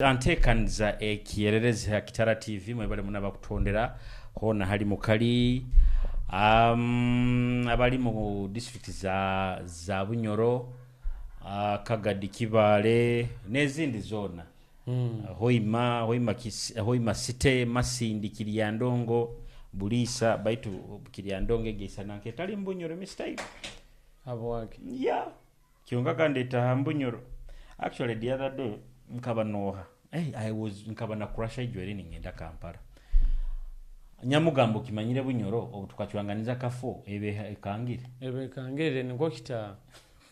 Antekanza ekiyererezi ha Kitara TV mwebale munaba kutondera hona hali mukali abali mu district za Bunyoro Kagadi Kibale nezindi zona Hoima Site Masindi Kiryandongo Bulisa baitu Kiryandongo gesa nanke tali Mbunyoro mistake abwake kionga kandeta Mbunyoro. Actually the other day nkaba noha I was nkaba na crash ijweri ngenda Kampala Nyamugambo kimanyire Bunyoro obutukachwanganiza kafo ebe kangire niko kita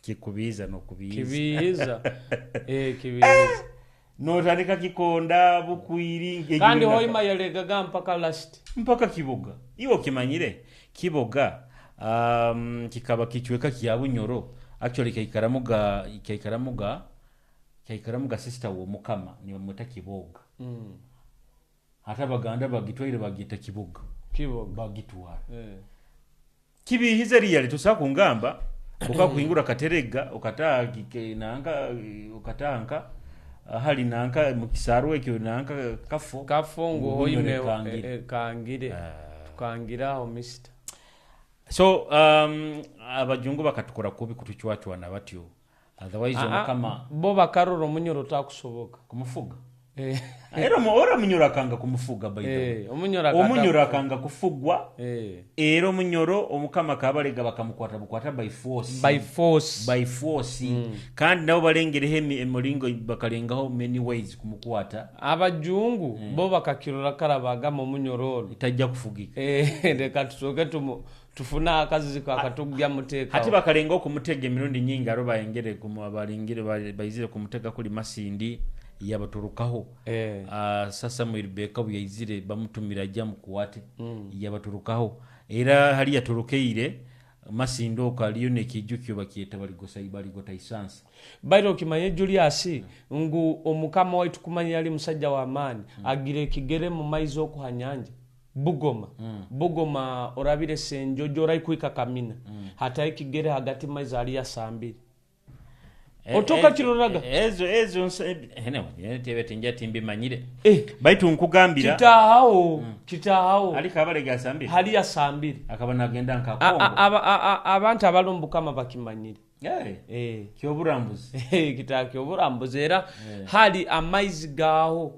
kikubiza no kubiza kibiza kibiza no tandika kikonda bukwiri kandi hoima yalegaga mpaka Kiboga iwo kimanyire Kiboga kikaba kichweka kya Bunyoro actually kaikaramuga sister wo mukama ni bamwita Kiboga hata baganda bagitwaire bagita Kiboga bagitwara kibihize riyali tusaku ngamba ukakuhingura katerega ukatanga hali nanka mukisarwe kyo nanka kafo ngo hoime kangire tukangira ho mister so abajungu bakatukora kubi kutuchwachwana batyo otherwise kama bo bakaroro Munyoro takusoboka kumufuga era Munyoro kanga kumufuga bayido Munyoro kanga kufugwa era Munyoro omukama kabalega bakamukwata by force kandi nabo balengere hemi emulingo bakalengaho many ways kumukwata abajungu bo bakakirora karabaga mu Munyoro itajja kufugika reka tusoke tufuna akazi akatugya muteka hati bakalenga okumutega emirundi nyingi aro bayengere kumubalingire bayizire kumutega kuli Masindi yabaturukaho sasa mu Rebeka buyizire bamutumira jya mukuwate yabaturukaho era hali yaturukeire Masindi okaliyo nekijukyo bakiyeta baligota isansa bairo kimanye Julius ngu omukama waitu kumanya yali musajja wa amani agire kigere mu maizo okuhanyanja Bugoma orabire senjojo rai kuika kamina hata ikigere hagati maizo ali ya sambiri otoka kiroraga ezo tebe tinja timbi manyire baitu nkugambira kitahawo ali kabale ga sambiri hali ya sambiri akabana agenda nkakongo abantu abalumbuka bakimanyire kyoburambuzi kyoburambuzi era hali amaizi gaho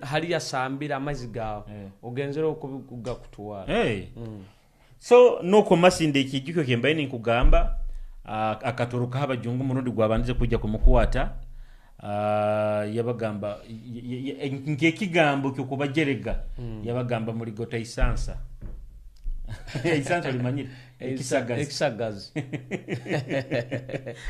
hali ya sambira amaizi gaho ogenzera okubiga kutwala so nuko Masindi ikijukyo kembaye ni kugamba akaturuka abajungu murundi gwabanze kujya kumukwata yabagamba ngekigambo cyo kubagerega yabagamba muri gota isansa isansa limanyire ekisagazi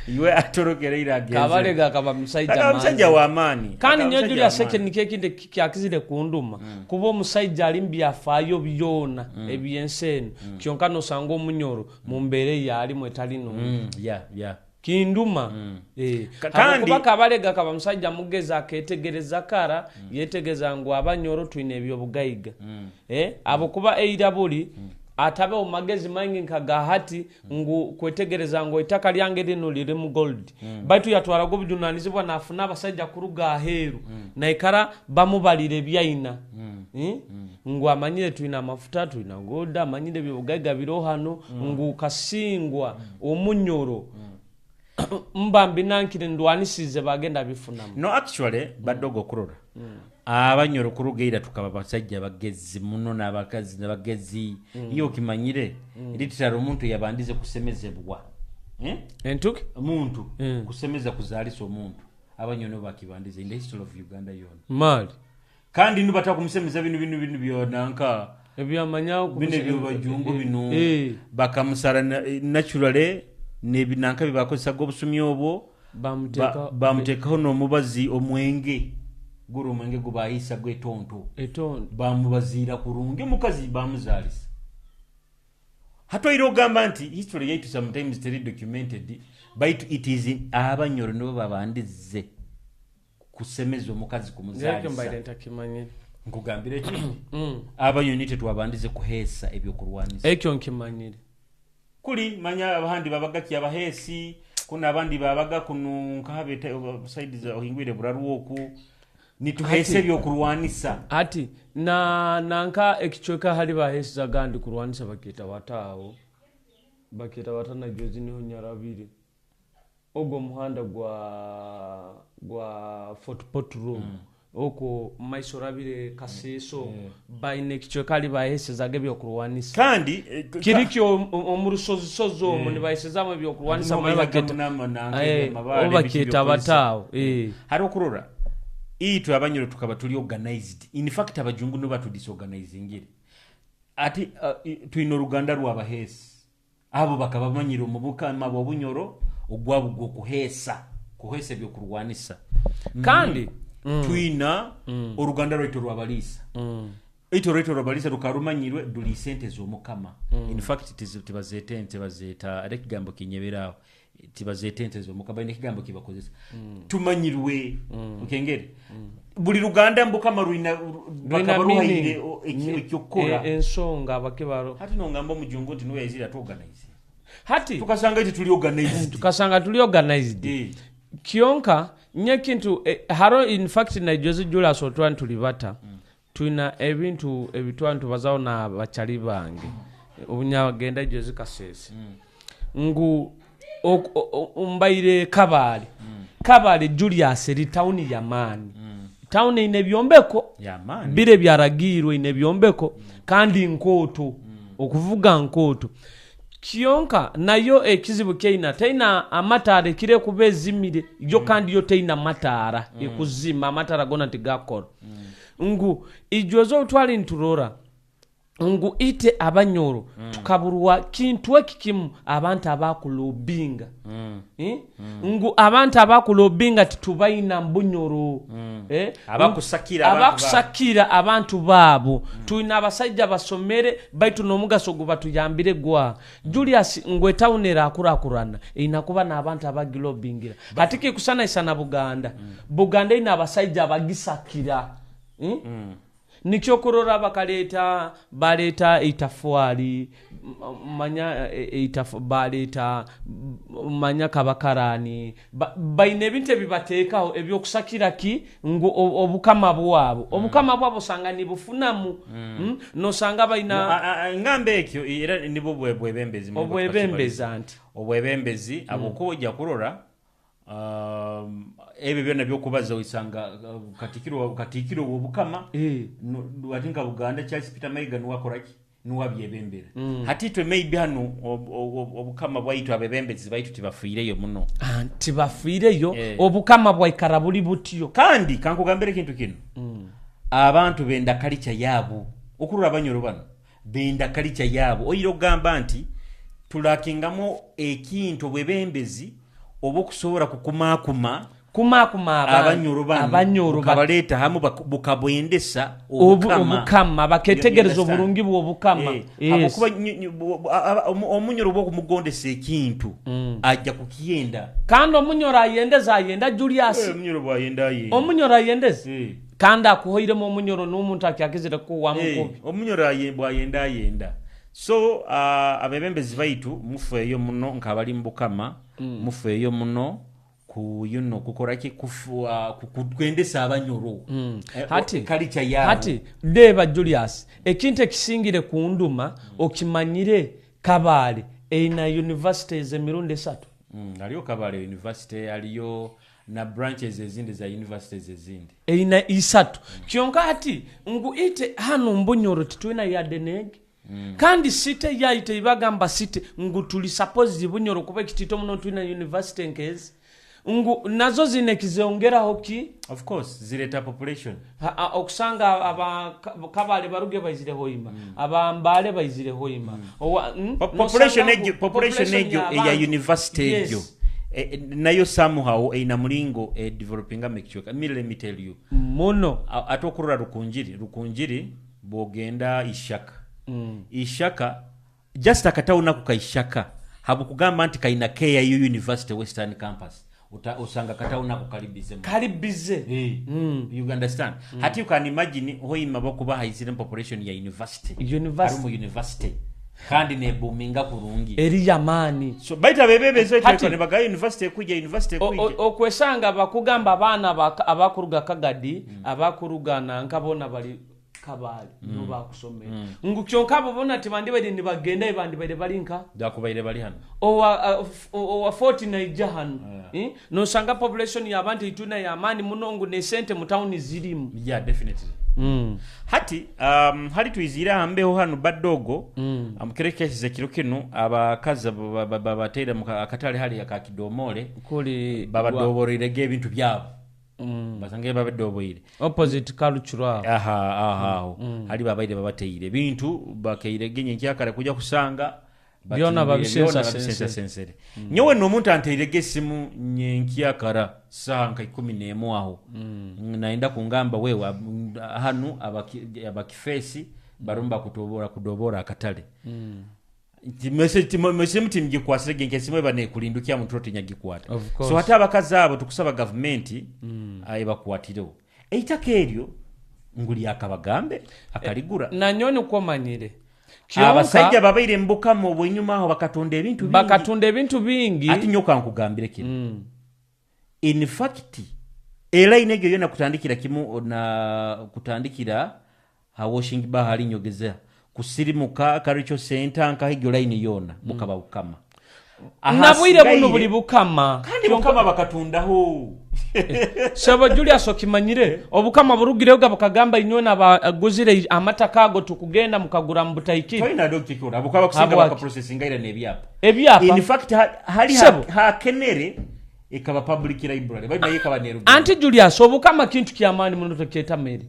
iwe atorokere irageze kabalega kaba musajja wa amani kandi nyojuri aseke nikekinde kyakizire kunduma kuba omusajja alimbi afayo byona ebyenseno kyonkano sango Munyoro mumbere yali mwetali no kinduma kandi kuba kabalega kaba musajja mugeza aketegereza kara yetegeza ngo Abanyoro twine ebyo bugayiga abo kuba eirabuli atabe omagezi mangi nkagahati ngu kwetegereza ngo itaka lyange lino liri mu gold baitu yatwara go bujunanizibwa nafuna abasajja kuruga aheru na ikara bamubalire byaina ngu amanyire twina amafuta twina gold amanyire byogaga biro hano ngu kasingwa Omunyoro mbambi nankire ndwanisize bagenda bifuna no actually badogo kurora Abanyoro kurugeira tukaba basajja bagezi muno nabakazi nabagezi iyo kimanyire litira omuntu yabandize kusemezebwa entuke omuntu kusemeza kuzalisa omuntu Abanyoro bakibandize in the history of Uganda yona mali kandi nubata kumusemeza binu byonanka ebyamanyao bino bajungu bino bakamusara naturally nebinanka bibakozesa gobusumi obwo bamutekaho no mubazi omwenge guru mwenge gubayisa gwetonto bamubazira kurunge mukazi bamuzalisa hato irogamba nti history yaitu sometimes very documented but it is in Abanyoro no babandize kusemeza omukazi kumuzalisa nkugambire ki Abanyoro twabandize kuhesa ebyo kurwanisa ekyo nkimanyire kuli manya abahandi babagaki abahesi kuna abandi babaga kunu nkahabeta side za ohingwire buraruoku nituhese byokulwanisa ati nanka ekichweka hali bahesiza gandi kulwanisa baketa wataawo baketa watana jozi niho nyarabiri ogwo muhanda gwa Fort Pot Room oko maisorabire kaseso baine kichweka hali bahesiza byokulwanisa kandi kirikyo omurusozi sozo mu nibaheseza byokulwanisa baketa wataawo hari okurora itu abanyoro tukaba tuli organized in fact abajungu no batu disorganizingire ati tuino ruganda rwabahesi abo bakaba bamanyiro mu bukama bw'obunyoro ogwabo gwo kuhesa byo kurwanisa kandi tuina uruganda rwito rwabalisa ito rwito rwabalisa rukarumanyirwe duli sente zo mukama in fact tibazeta arekigambo kinyeberaho tibazete zo mukaba nekigambo kibakozesa tumanyirwe ukengere buli ruganda mbukama ruina bakabaruhaire ekyokora ensonga bakebaro hati nongamba mujungu nti noya izira to organize hati tukasanga iti tuli organized kionka nyekintu haro in fact na Jose Julius otwan tulibata tuina ebintu ebitwantu bazao na bachali bange obunya genda Jose Kasese ngu umbaire kabale Julius eri town ya mani town ine byombeko ya mani bire byaragirwe ine byombeko kandi nkoto okuvuga nkoto kionka nayo ekizibu keina taina amatara kire kubezimire yo kandi yo taina matara ekuzima amatara gona tigakora ngu ijozo utwali nturora ngu ite abanyoro tukaburwa kintu ekikimu abantu abakulobinga ngu abantu abakulobinga titubaina mbunyoro abakusakira abantu babo tuina abasajja basomere baitu nomugaso gubatuyambire gwa Julius ngwe taunera akurakurana inakuba na abantu abagilobingira hatiki kusana isana Buganda ina abasajja abagisakira nikyo kurora baleta itafwali manya baleta manya kabakarani baine binte bibatekaho ebyokusakira ki ngo obukama bwabo sangani bufunamu no sanga baina ngambe ekyo era nibo bwebembezi anti obwebembezi abokoja kurora ebe byonna byokubaza wisanga katikiro obukama watinga Buganda Charles Peter Mayiga nuwakoraki nuwabyebembera hatitwe maybe hano obukama bwaitu abebembezi baitu tibafiireyo muno tibafiireyo obukama bwaikara buli butyo kandi kankugambere kintu kino abantu benda kalicha yabo okurura abanyoro bano benda kalicha yabo oyiro gamba nti tulakingamo ekintu bwebembezi obukusobora kukumakuma abanyoro kabaleta hamu bukabwendesa obukama baketegereza obulungi bw'obukama kuba omunyoro bwo kumugondesa ekintu ajja kukiyenda kandi omunyoro ayenda Julius omunyoro ayendeza kandi akuhoiremo omunyoro n'omuntu akyakizira ko wamukubi omunyoro ayenda so abebembezi baitu mufeeyo muno nkabali mbukama mufeeyo muno kuyuno kukoraki kukwendesa abanyoro hati deba Julius ekinte kisingire kunduma okimanyire Kabale eina universities emirundi 3 aliyo Kabale University aliyo na branches ezindi za universities ezindi eina 3 kionka hati ngu ite hano mbunyoro titwina ya denege kandi site yaite ibagamba site ngu tuli suppose bunyoro kuba kitito muno twina university nkezi ngu nazo zinekizeongera hoki of course zileta population okusanga Kabale baruge bayizire hoima abambale bayizire hoima population egyo ya university egyo nayo somehow ina mulingo developing amekyoka let me tell you mono atokurura rukunjiri bogenda ishaka just akatauna kukaishaka habukugamba anti kaina KIU University Western Campus usanga katauna kalibize you understand hati you can imagine hoima bokuba haizire population ya university Arumu university kandi ne boominga kurungi eri yamani so baita bebebe zo teko ne bagaye university kujja okwesanga bakugamba abana abakuruga kagadi abakurugana nkabona bali kabali no bakusomera ngukyonka babona ati bandi bali ni bagenda ibandi bali balinka dakubaire bali hano owa 49 jahan no sanga population ya abantu ituna ya amani munongo ne sente mu town zirimu definitely hati hali tuizira hambeho hano badogo amukerekeshize kiro kino abakaza babatera mu akatale hali akakidomole kuli babadoborerege ebintu byabo basange babadoboire opposite cultural hali babaire babateire bintu bakeirege nyekyakara kuja kusanga byona babisensa sensere nyowe no muntu anteirege simu nyenkyakara sanka 11 aho naenda kungamba wewe hanu abakifesi barumba kudobora akatale message mtimje kwasege nkesimwe bane kulindukia mutrote nyagikwata so hata abakaza abo tukusaba government aiba kuwatiro eitakeryo nguli akabagambe akaligura na nyoni komanyire abasajja babaire mbuka mu bwenyuma aho bakatonda ebintu bingi ati nyoka nkugambire kino in fact era inegyo yona kutandikira kimu na kutandikira washing bahali nyogezea kusirimuka karicho center nkahigyo line yona bukaba bukama nabwire buno buli bukama kandi bukama bakatundaho saba Julius okimanyire obukama burugire bwa bakagamba inyona baguzire amatakago tukugenda mukagura mbutayikira toina doctor kora bukaba kusinga baka processing ira nebyapa in fact hali kenere ikaba public library bali nayo ikaba neru anti Julius obukama kintu kyamani muno toketa mere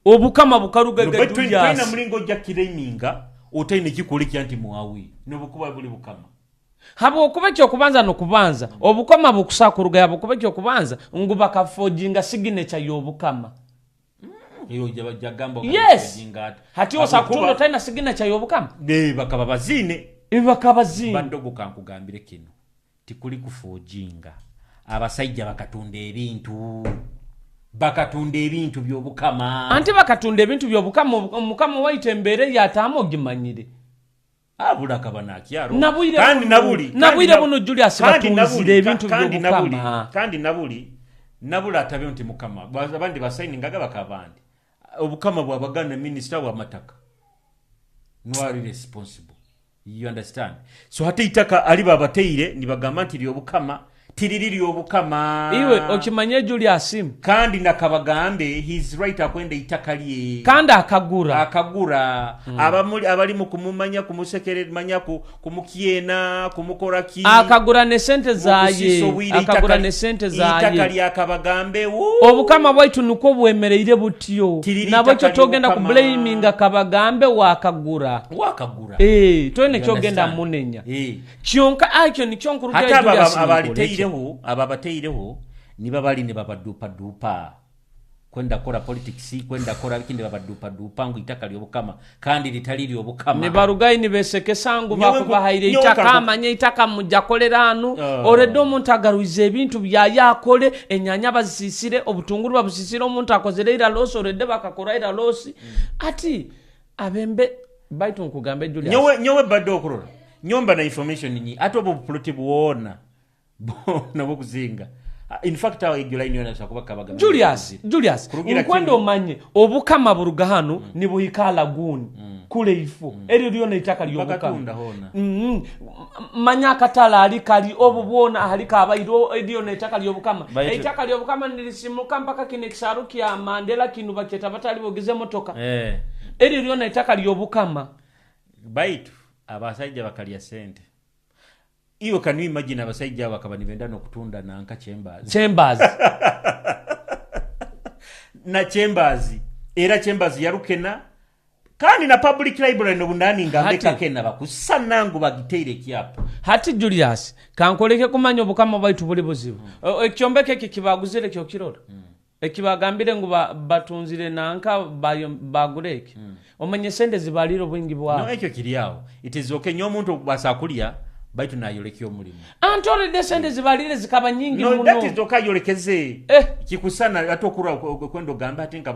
obukama bukaruga Julius toina mlingo jakireminga otaine kikoliki anti muawi nobukuba buli bukama habo okuba kyo kubanza no kubanza obukama bukusakuruga yabo kuba kyo kubanza nguba ka forging signature yobukama iyo jagamba jinga hati osakutundo taina signature yobukama bakaba bazine bandogo kankugambire kino tikuli ku forginga abasajja bakatunda ebintu byobukama anti bakatunda ebintu byobukama omukama waitembere yatamo gimanyire abula kabana kyaro kandi nabuli buno Julius batunzire ebintu byobukama kandi nabuli atabe nti mukama abandi basigningaga bakabandi obukama bwabagana minister wa mataka nwali responsible you understand so hata itaka ali babateire nibagamba nti lyobukama tiririri obukama iwe okimanye Julius kandi nakabagambe his right akwenda itakaliye kandi akagura abali mu kumumanya kumusekere manya kumukiena kumukoraki akagura ne sente zaye itakali akabagambe obukama bwaitu nuko bwemereire butyo nabo cyo togenda ku blaming akabagambe wakagura toine kyogenda munenya kyonka akyo ni kyonkuruga Julius ababateireho niba bali ne babadupa kwenda kora politics kwenda kora bikindi babadupa ngo itakali obukama kandi litaliri obukama ne barugayi ni besekesangu bakubahaire itakamanye itakamujakoleranu oredo omuntu agaruize ebintu bya yakole enyanya bazisisire obutunguru babusisire omuntu akozere ira losi orede bakakora ira losi ati abembe baitu nkugambe Julius nyowe bado okurora nyomba na information nyi atobo ploti buona nabo kuzinga in fact awo igulaini yona sakuba kabaga Julius inkwendo omanye obukama buruga hano ni buhikala guni kule ifu eri lyona itaka lyobukama manya katala ali kali obubona halika abairo lyona itaka lyobukama itaka lyobukama nilisimuka mpaka kinekisaruki ya Mandela kinu baketa batali bogize motoka eri lyona itaka lyobukama baitu abasajja bakalya sente iyo can you imagine abasajja bakaba nibenda no kutunda na anka chambers na chambers yarukena kandi na public library no bundani ngambe kakena bakusanangu bagiteire kyapa hati Julius kankoleke kumanya obukama baitu buli buzibu ekyombeke kibaguzire kyo kirora ekibagambire ngo batunzire na anka bagureke omanye sente zibaliro bwingi bwa no ekyo kiriawo it is okay nyo muntu basakulia baitu na yolekyo mulimo antore descende zibalire zikaba nyingi muno that is okay yolekeze kikusana atokura kwendo gamba atinka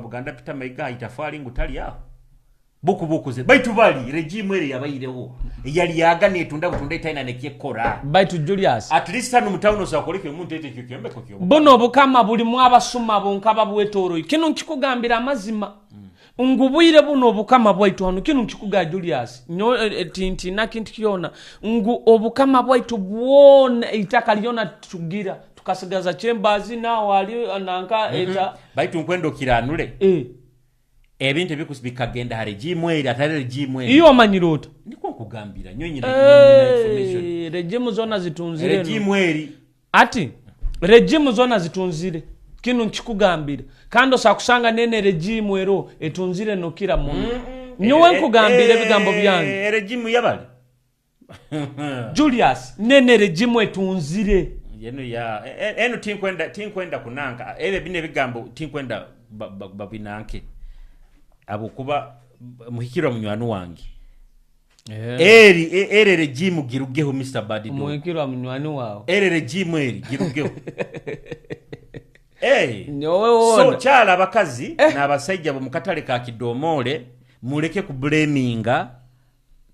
buganda pita maiga itafali ngutali aho bukubukuze baitu bali regime eri yabayireho yali yagane tunda butunda itaina nekekora baitu Julius at least hano mutauno sakoleke muntu ete kyokembe ko kyo bono obukama buli mwabasuma bonkaba bwetoro kino nkikugambira amazima ngubwire buno obukama bwaitu hano kino nkikuga Julius nyo tinti nakintu kyona obukama bwaitu bwona itaka lyona tugira tukasigaza chambers na wali ananka eta baitu nkwendo kiranule ebintu bikusibikagenda hari regime eri atari regime eri iyo manyirota niko kugambira nyonyine information regime zona zitunzire regime eri ati regime zona zitunzire kino nkikugambira kando sakusanga nene regime ero etunzire nokira muntu nyowe nkugambira bigambo byange regime yabali Julius nene regime etunzire yeno ya eno tinkwenda kunanka ebe bine bigambo tinkwenda babinanke abo kuba muhikira munywanu wange eri regime girugeho Mr. Badido muhikira munywanu wao eri regime eri girugeho so chala abakazi n'abasajja bo mukatale ka kidomole muleke ku blaminga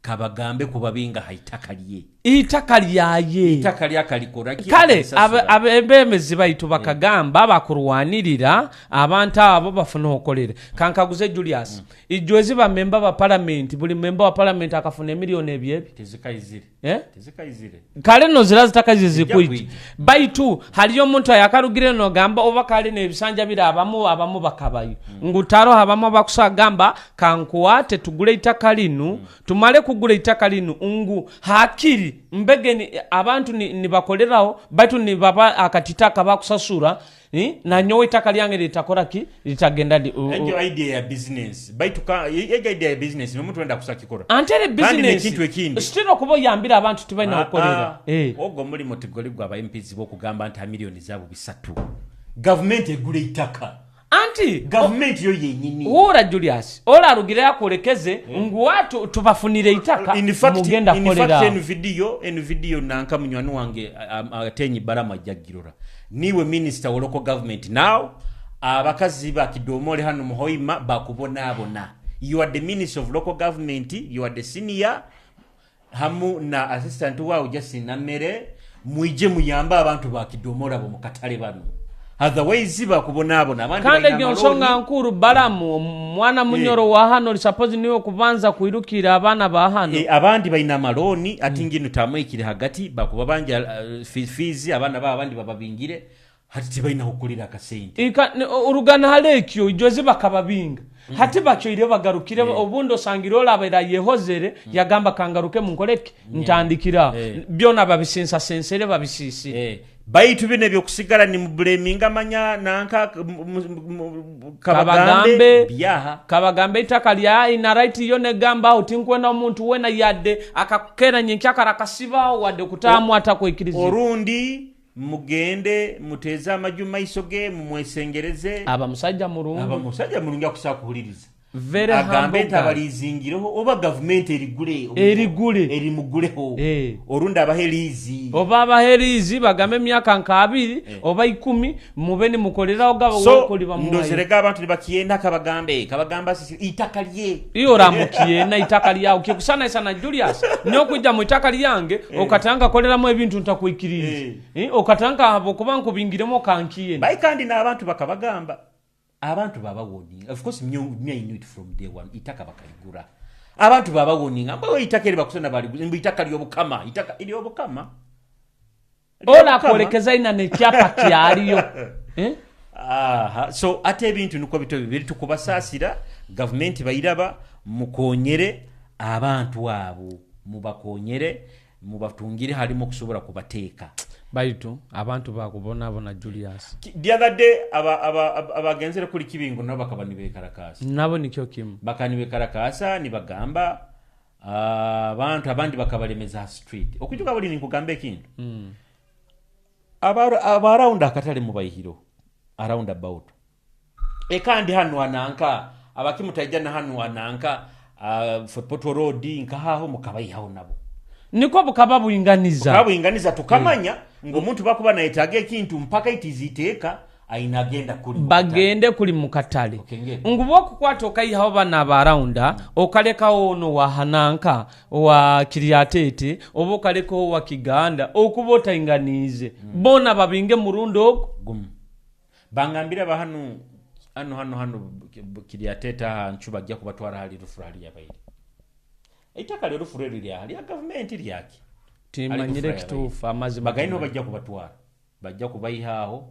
kabagambe kubabinga haitakaliye itaka lyakalikola kale abembemezi baitu bakagamba bakurwanirira abantu abo bafuna okolere kankaguze Julius ijwezi ba member ba parliament buli member wa parliament akafuna milioni ebyebi tezikaizire kale no zira zitakazize kwiti baitu haliyo muntu yakarugire no gamba obakale nebisanja bira abamu bakabayo ngutaro habamo bakusagamba kankuate tugule itaka linu tumale kugula itaka linu hakiri mbegeni abantu ni bakoleraho baitu ni baba akatitaka bakusasura na nyowe itaka lyange litakora ki litagenda ejo idea ya business baitu idea ya business no muntu wenda kusakikora antere business stiro kubo yambira abantu tibaina okolera ogo muri motigoli gwa ba MPs bo kugamba nta milioni zabo bisatu government egule itaka anti government yo yenyini ora Julius ora rugire akolekeze watu tubafunire itaka mugenda kolera en video nanka munywanu wange atenyi barama jagirora niwe minister wa local government now abakazi ba kidomole hano muhoima bakubona you are the minister of local government you are the senior hamu na assistant wa Justin Mere muije muyamba abantu ba kidomole abo mukatale bano otherwise bakubona abandi kandi gyonsonga nkuru baramu mwana munyoro wa hano suppose niwe kubanza kuirukira abana ba hano abandi baina maloni atingino tamwekire hagati bakuba banja fees abana ba abandi bababingire hati baina okulira akasente urugana halekyo ijoze bakababinga hati bachoire bagarukire obundo sangiro labera yehozere yagamba kangaruke munkoleke ntandikira byona babisensa sensere babisisi baitu bine byo kusigala ni mbleminga manya nanka kabagambe itaka lya ina right yone gamba utinkwena omuntu wena yadde akakera nyinkaka rakasiba wadde kutamu atakwikiriza orundi mugende muteza amajuma isoge mumwesengereze abamusajja murungi akusakuhuliriza very agambe tabalizingireho oba government erimuguleho orunda abahelizi oba abahelizi bagambe myaka nkabiri oba 10 mubeni mukoleraho gaba wokoli bamwe ndozerega abantu libakienda kabagamba sisi itaka lye iyo ramukiye na itaka lya ukikusana sana Julius nyokujja mu itaka lyange okatanga koleramo ebintu ntakwikiriza okatanga abo kubanku bingiremo kankiye baikandi na abantu bakabagamba abantu baba warning of course me I knew it from day one itaka bakaligura abantu baba warning ambo itaka eri bakusana bali mbu itaka lyobukama itaka ili obukama ola kolekeza ina ne kyapa kyaliyo so ate ebintu nuko biri tukubasasira government bayiraba mukonyere abantu abo mubakonyere mubatungire harimo kusobora kubateeka baitu abantu bakubona Julius the other day abagenzere kuri kibingo nabo bakabanibe karakasa nabo nikyo kimu bakanibe karakasa nibagamba abantu abandi bakabalemeza street okujuka buli nkugambe kintu around akatale mubayihiro around about kandi hano ananka abakimutajana hano ananka Footport Road nkaho mukabayihaho nabo niko bukaba buyinganiza tukamanya ngo muntu bakuba na etage kintu mpaka itiziteka aina agenda kuli bagende kuli mukatale ngubo okukwata okayihawo bana abarawunda okalekawo ono wa Hananka wa Kiryatete oba okalekawo wa Kiganda okuba otayinganiize bona babinge murundo ogwo bangambira bahanu hano Kiryatete nchuba ajja kubatwara hali rufura hali yabaire eitaka lero rufura liri hali ya government lyaki timanyire kituufu amazima bagaino bajja kubatwara bajja kubayihaho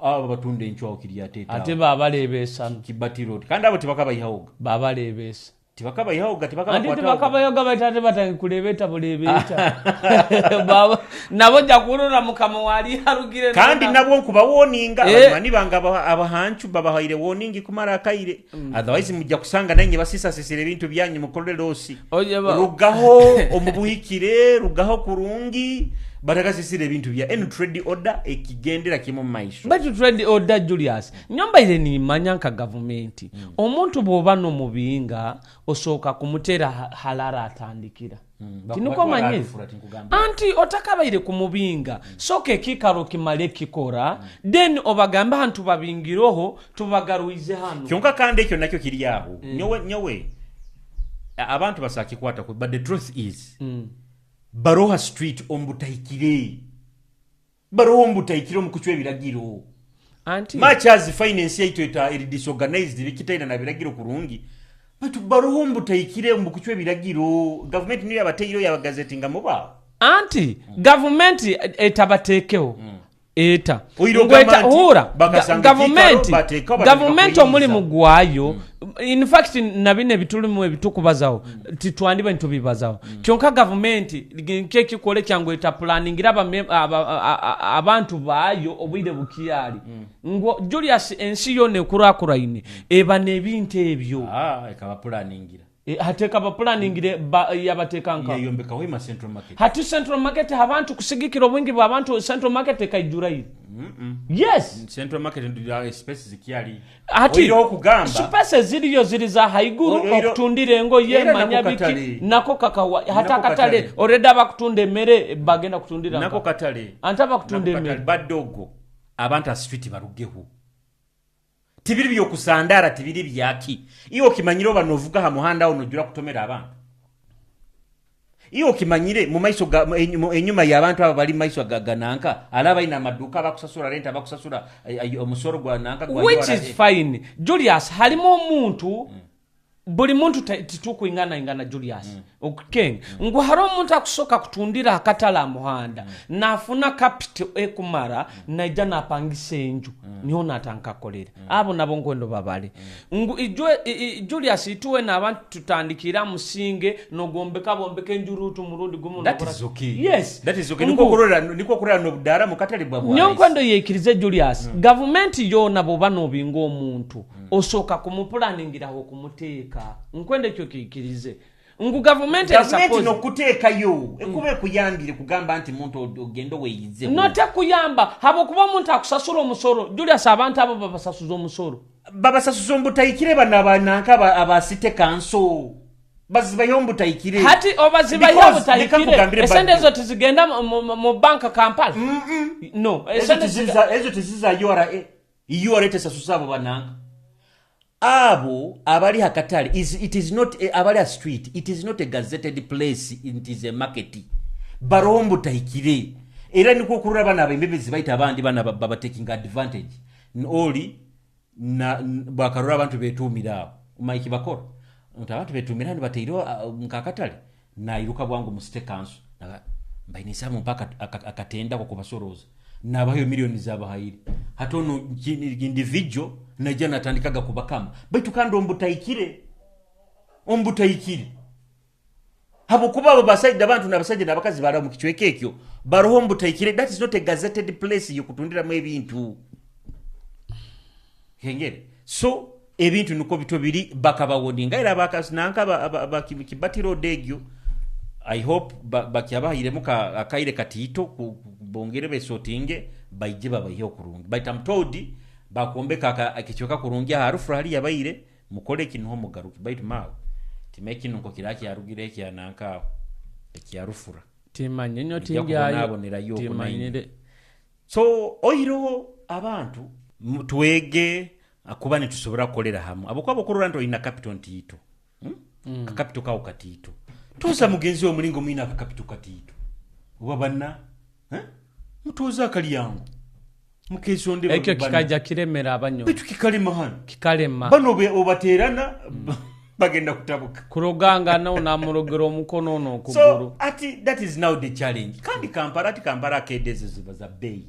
abo batunde enchwa Kiryatete ate babalebesa Kibati Road kandi abo tibakabayihawo babalebesa tibakabayihawo tibakabayoga batate batakulebeta bulebeta baba nabo jakurura mukama wali harugire kandi nabo nkuba woninga abamani banga abahanchu babahaire woningi kumara akaire otherwise mujja kusanga nanyi basisa sesere ebintu byanyu mukolerosi rugaho omubuhikire rugaho kurungi batagasisire ebintu bya trade order ekigendera kimu maisho but trade order Julius nyomba ile ni manyanka government omuntu boba no mubinga osoka kumutera halara atandikira kinuko manye anti otakabaire kumubinga soke kikaro kimale kikora then obagamba hantu babingiroho tubagaruize hano kyonka kandi ekyo nakyo kiri aho nyowe abantu basakikwata but the truth is Baroha Street ombutaikire omukuchwe biragiro anti much as finance yaitu eta disorganized bikitaina na biragiro kurungi but Baroha ombutaikire omukuchwe biragiro government niyo yabateiro ya gazetting muba anti government etabatekeo eta government omuli mugwayo in fact nabine bitulumu ebitukubazawo titwandi bantu bibazawo kyonka government nkeki kole kyango eta planning abantu bayo obwide bukiyali ngo Julius ensi yone kurakuraine eba nebintu ebyo ekaba planningira hateka ba planning yabatekanka yombeka we ma Central Market hatu Central Market abantu kusigikira obwingi bwa abantu Central Market kayijurayi yes Central Market ndio space zikiali hati okugamba space ziliyo ziliza haiguru okutundire ngo ye manyabiki nako kakawa hata katale oreda bakutunde mere bagenda kutundira nako katale antaba kutunde mere badogo abantu street barugeho tibiri byo kusandara tibiri byaki iyo kimanyiro banovuga ha muhanda onojura kutomera abantu iyo kimanyire mu maiso enyuma y'abantu aba bali maiso gagananka alaba ina maduka bakusasura rent bakusasura omusoro gwa nanka gwa which is fine Julius halimo omuntu buli muntu titukuingana Julius okay ngo haro omuntu akusoka kutundira akatala muhanda nafuna capital ekumara naija napangisa enju niho natanka kolera abo nabo ngondo babale ngo Julius ituwe nabantu tutandikira musinge nogombeka bombeke njurutu murundi gumu that is okay yes that is okay niko kurora no budara mukatali bwa bwa nyonkondo yekirize Julius government yo nabo bano bingo omuntu osoka kumupulaningira ho kumuteka nkwende kyo kikirize ngu government no kuteka yo ekube kuyambire kugamba anti muntu ogendo weyize nota kuyamba habo kuba muntu akusasura omusoro Julius abantu abo babasasuza omusoro babasasuza mbutayikire banabananka abasite kanso baziba yombutayikire hati obaziba yombutayikire esende zo tizigenda mu banka Kampala no ezo tiziza yora tesasuza abo bananka abo abali hakatali it is not abali a street it is not a gazetted place it is a market barombo taikire era niko kurura bana abembebezi baita abandi bana baba taking advantage oli na bakarura abantu betumira maiki bakora abantu betumira bateiro mkakatali na iruka bwangu mu state council mbainisa mpaka akatenda kwa kubasoroza nabayo milioni zabahayiri hatono individual najana tandikaga kubakama baitu kandi ombutayikire habo kuba basaida abantu nabasaide nabakazi bara mu kichweke ekyo baroho ombutayikire that is not a gazetted place yokutundira mu ebintu hengere so ebintu nuko bito biri bakabawodinga era bakasinanka Kibati Road egyo I hope bakyabahire muka akaire katito bongere besotinge baije babayo kurungi baitamtodi bakombeka akichoka kurungi harufu hali yabaire mukole kinho mugaruki baitu mawe timeki nuko kiraki yarugire kyananka ekiyarufura timanyenyo tingayo timanyire so oiro abantu tuwege kuba netusobola kukolera hamu abokuba bokulora nti olina capital ntiito capital kawo katiito tuusa mugenzi omulingo mwina capital katiito oba banna mutuuza akalyango mukesonde ekyo kikaja kiremera abanyo bitu kikalema hano kikalema bano obateerana bagenda kutabuka kuroganga na murogero omukono n'okuguru so that is now the challenge kandi Kampala akedezo ziba za bei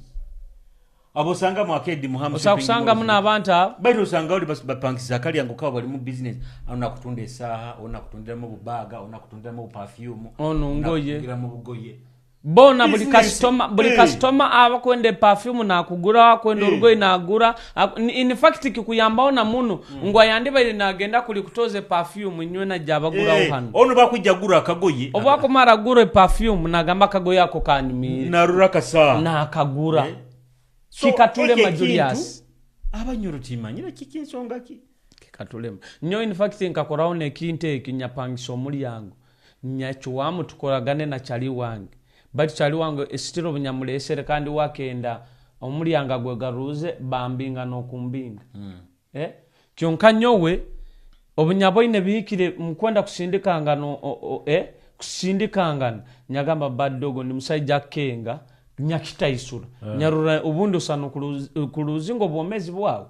abosanga mu akedi Muhammad usanga muna abantu baito usanga oli bapangisa kalyango kawo bali mu business ana kutunda esaha ona kutundira mu bubaga ona kutundira mu perfume ono ngoye ngira mu bugoye bona buli customer abakwende perfume na kugura kwenda urugoyi na agura in fact kikuyambaho na muno ngwa yandiba ile nagenda kuli kutoze perfume nywe na jabagura hano ono bakujja gura akagoye obako mara gure perfume nagamba kagoye ako kanimi narura kasa na akagura kikatule Julius abanyoro timanyira kikinsonga kikatule nyo in fact nkakorawo ne kinte kinyapangiso omulyango nyachuwamu tukoragane na chali wange but chali wange estiro bunyamulesere kandi wakenda omulyango gwegaruze bambinga nokumbinga kyonka nyowe obunyabo ine bihikire mkwenda kusindikanga kusindikanga nyagamba baddogo ni musajja kenga nyakitaisura nyarura ubundi usano kuluzingo bwomezi bwawe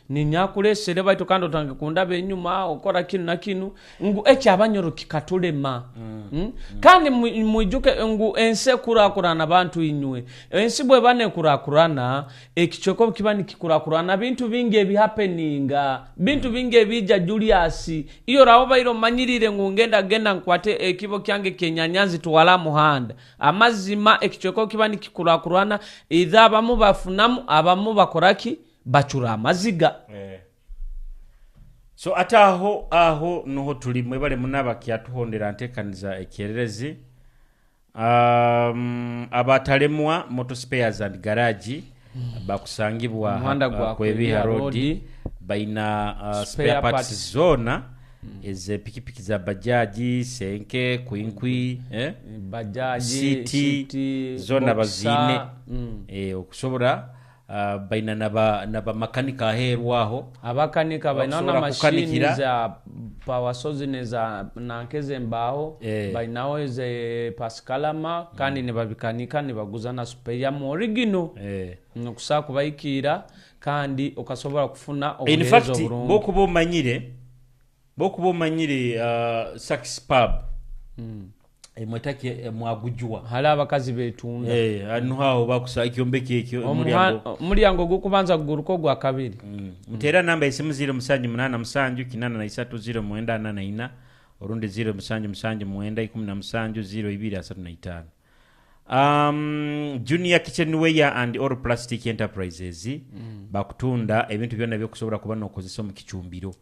ni nyakulesere baito kando tange kundabe enyuma okora kinu na kinu ngu abanyoro kikatulema kandi mujuke ngu ense kurakurana bantu inywe ensi bwe bane kurakurana ekichoko kibani kikurakurana bintu binge bi happeninga bintu binge bija Julius iyo rawo bairo manyirire ngu genda nkwate ekibo kyange kenyanyazi tuwala muhanda amazima ekichoko kibani kikurakurana idha abamu bafunamu abamu bakoraki bachura amaziga so aho noho tuli mwebale munaba kyatuhondera ntekaniza ekyererezi abatalemwa motor spares and garage bakusangibwa kwebiha road baina spare parts zona eze pikipiki za bajaji senke kwinkwi bajaji city zona bazine okusobora baina naba makanika herwaho abakanika baina na machine za power source za nankeze mbaho baina ze pascalama kandi ne babikanika ne baguzana spare mu original nokusa kubayikira kandi okasobora kufuna obuhezo burungu bokubo manyire Sax Pub mwetake mwagujwa hala abakazi betunda anu hao bakusa ikyombeke ekyo mulyango gukubanza guruko gwa kabiri mutera namba esimu 0788 830 orundi 0789 Junior Kitchenware and All Plastic Enterprises bakutunda ebintu byonna byokusobora kuba nokozesa mu kichumbiro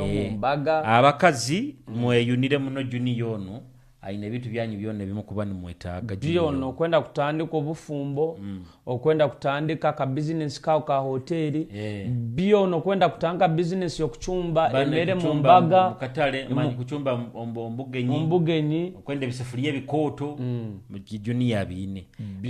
mu mbaga abakazi mweyunire muno Junior ono aina vitu byanyu byone bimukuba ni mwetaaga byono okwenda kutandika obufumbo okwenda kutandika ka business ka hoteli byono okwenda kutanga business yokuchumba emere mu mbaga mukatale manyi kuchumba ombugenyi okwenda bisefuliye bikoto mu Junior bine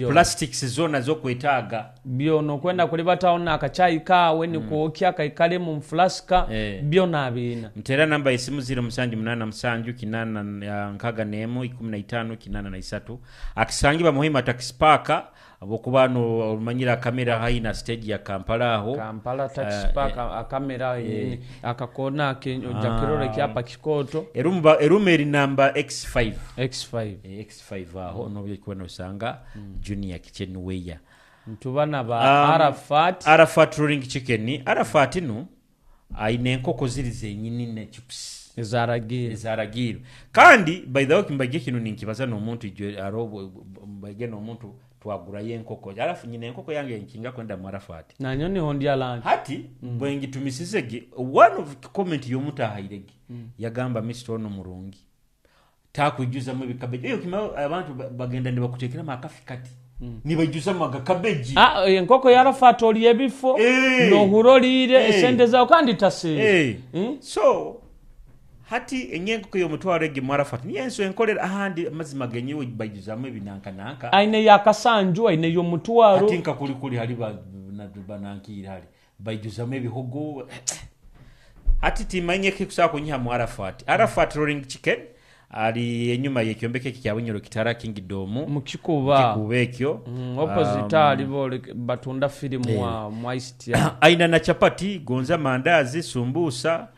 plastics zona zo kwetaaga byono okwenda kulibatawo na akachai kawe ni kuokya kaikale mu flaska byona abina mtera namba esimu 0788 kinana nkaga nemo 15 kinana na 3 akisangibwa muhima taxparka abokubano olumanyira kamera haina stage ya Kampala taxparka kamera akakona kenyo jakirore kyapa kikoto erumeri namba X5 aho nobyo kubona usanga Junior Kitchenware ntubana ba Arafat rolling chicken Arafat no aine nkoko ziri zenyini ne chips ezaragiro kandi by the way kimbaje kino ninkibaza no muntu ije arobo mbage no muntu twagura yenkoko arafu nyine enkoko yange nkinga kwenda mu Arafat nanyo ni hondia land hati bwengi tumisizege one of comment yo muta hairege yagamba Mr. ono murungi takujuza mu bikabeje iyo kima abantu bagenda ndi bakutekera makafikati nibajuza mu gakabeji enkoko ya Arafat oli ebifo no hurolire esente za kandi tase so hati enyenko yo mutwarege mu Arafat ni enso enkolera ahandi mazima genyewe bajuzamu ebinanka aine ya kasanju aine yo mutwaro hati nka kuli hali banankira hali bayijuzamu ebihogo ati timanyeke kusaba kunyiha mu Arafat Rolling Chicken ali enyuma y'ekyombeke kya Bunyoro Kitara Kingdom mu Kikuba ekyo opposite ali batunda filimu wa Moistia aina na chapati gonza mandazi sumbusa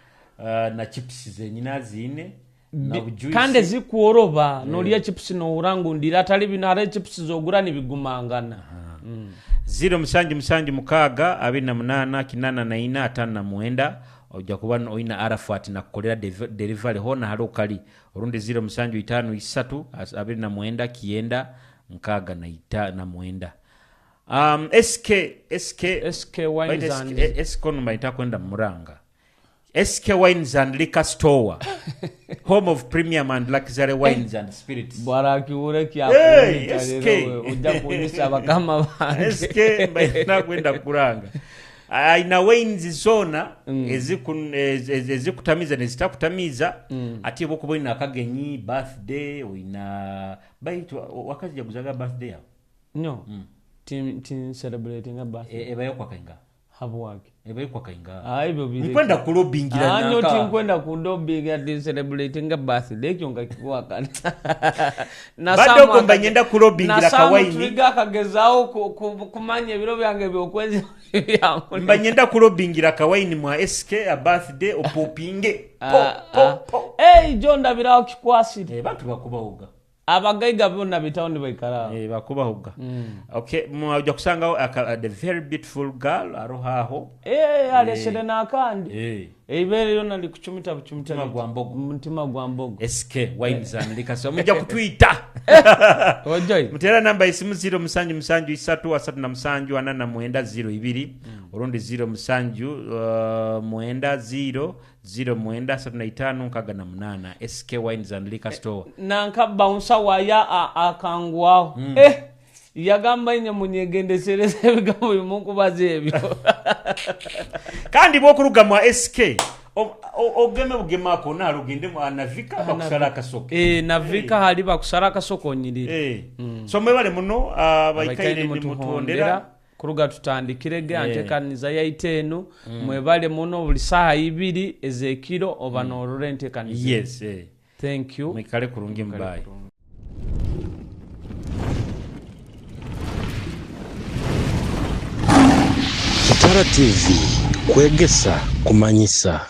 na chips zenyina zine na bujuisi kandi zikuoroba noliya chips no urangu ndira atali binare chips zogura nibigumangana 0 mukaga 28 kinana na ina atana muenda ojja kuba oina Arafat na kukolera delivery hona halo kali orundi 0 5 3 29 kienda nkaga na ita na muenda SK Wines and SK no maita kwenda Muranga SK Wines and Liquor Store home of premium and luxury wines and spirits baraki ure kya ujja kuonyesha bakama bange SK maita kwenda Kuranga ina wines zona ezikutamiza nezitakutamiza ati bokubo ina kagenyi birthday ina baitu wakazi yaguzaga birthday yao no tin celebrating a birthday ebayo kwa kainga habwake ebayo kwa kainga aibo bile kwenda kulobingira naka no kwenda kudobinga tin celebrating a birthday kyonga kikwaka na bado komba nyenda kulobingira kawaini triga kagezao kumanya biro byange byokwezi mbanyenda kulobingira kawaini mwa SK a birthday opopinge John Dabira kikwasire bantu bakubahuga abagaiga bonna bitawundi baikara bakubahuga okay mwaje kusanga the very beautiful girl arohaho aleshere nakandi ibere yona likuchumita mtima gwa mbogo SK Wines and Liquor Store mujja kutwita ojoi mutera namba isimu 0 urundi 0 0 SK Wines and Liquor Store nanka bouncer waya akangwao yagamba inye munyegendesereze bigambo bimukubaze ebyo kandi bokuruga mwa SK ogeme bugemako na rugende mwa Navika bakusara kasoko Navika hali bakusara kasoko nyirire so mwebale muno bayikaire ndi mutondera kuruga tutandikirege antekaniza ya 5 mwebale muno buli saha 2 ezekiro oba no rurente kaniza yes thank you mwikale kurungi mbaye Kitara TV kwegesa kumanyisa.